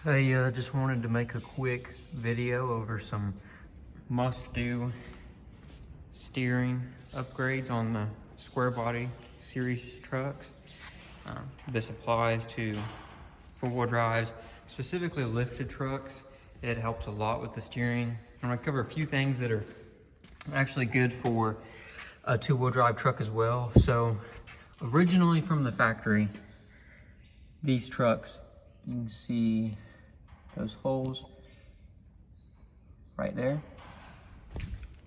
I just wanted to make a quick video over some must-do steering upgrades on the square body series trucks. This applies to four-wheel drives, specifically lifted trucks. It helps a lot with the steering. I'm gonna cover a few things that are actually good for a two-wheel drive truck as well. So originally from the factory, these trucks, you can see those holes right there.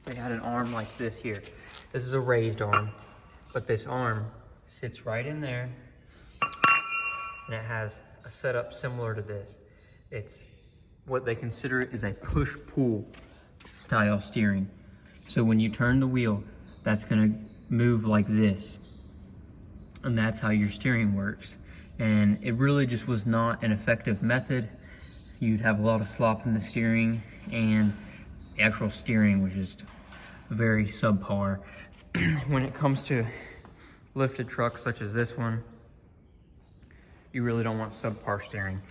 They had an arm like this here. This is a raised arm, but this arm sits right in there, and it has a setup similar to this. It's what they consider is a push-pull style steering. So when you turn the wheel, that's gonna move like this, and that's how your steering works. And it really just was not an effective method. You'd have a lot of slop in the steering, and the actual steering was just very subpar. When it comes to lifted trucks such as this one, you really don't want subpar steering.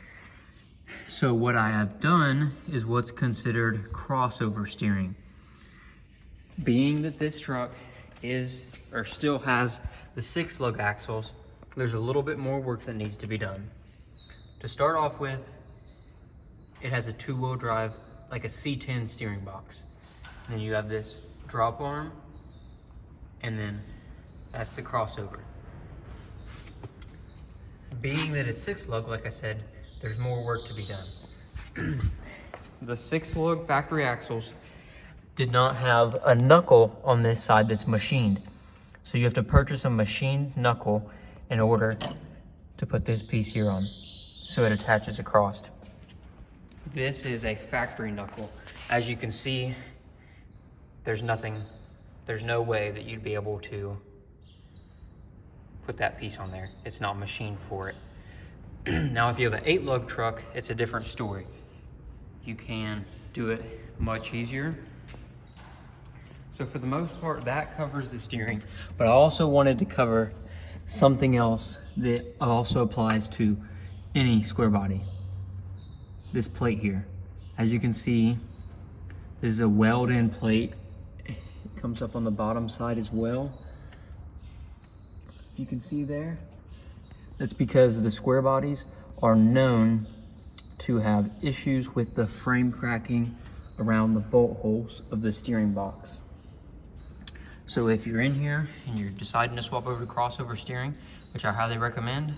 So what I have done is what's considered crossover steering. Being that this truck is, or still has, the 6 lug axles, there's a little bit more work that needs to be done. To start off with, it has a two-wheel drive, like a C10 steering box. And then you have this drop arm, and then that's the crossover. Being that it's 6 lug, like I said, there's more work to be done. The 6 lug factory axles did not have a knuckle on this side that's machined. So you have to purchase a machined knuckle in order to put this piece here on, so it attaches across. This is a factory knuckle. As you can see, there's no way that you'd be able to put that piece on there. It's not machined for it. Now, if you have an 8 lug truck, it's a different story. You can do it much easier. So for the most part, that covers the steering, but I also wanted to cover something else that also applies to any square body. This plate here. As you can see, this is a Weld In plate. It comes up on the bottom side as well. If you can see there, that's because the square bodies are known to have issues with the frame cracking around the bolt holes of the steering box. So if you're in here and you're deciding to swap over to crossover steering, which I highly recommend,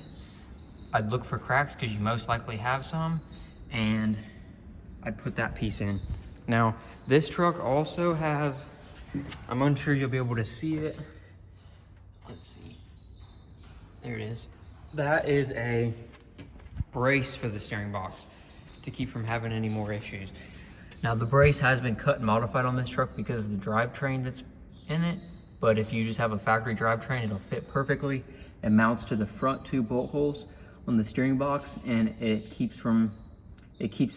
I'd look for cracks because you most likely have some, and I'd put that piece in. Now, this truck also has, I'm unsure you'll be able to see it. Let's see. There it is. That is a brace for the steering box to keep from having any more issues. Now, the brace has been cut and modified on this truck because of the drivetrain that's in it, but if you just have a factory drivetrain, it'll fit perfectly. It mounts to the front 2 bolt holes on the steering box, and it keeps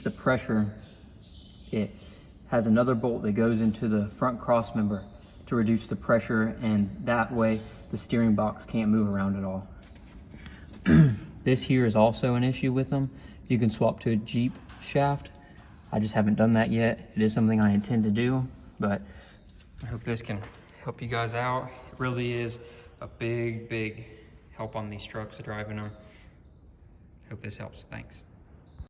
the pressure. It has another bolt that goes into the front cross member to reduce the pressure, and that way the steering box can't move around at all. This here is also an issue with them. You can swap to a Jeep shaft. I just haven't done that yet. It is something I intend to do, but I hope this can help you guys out. It really is a big help on these trucks driving them. Hope this helps. Thanks.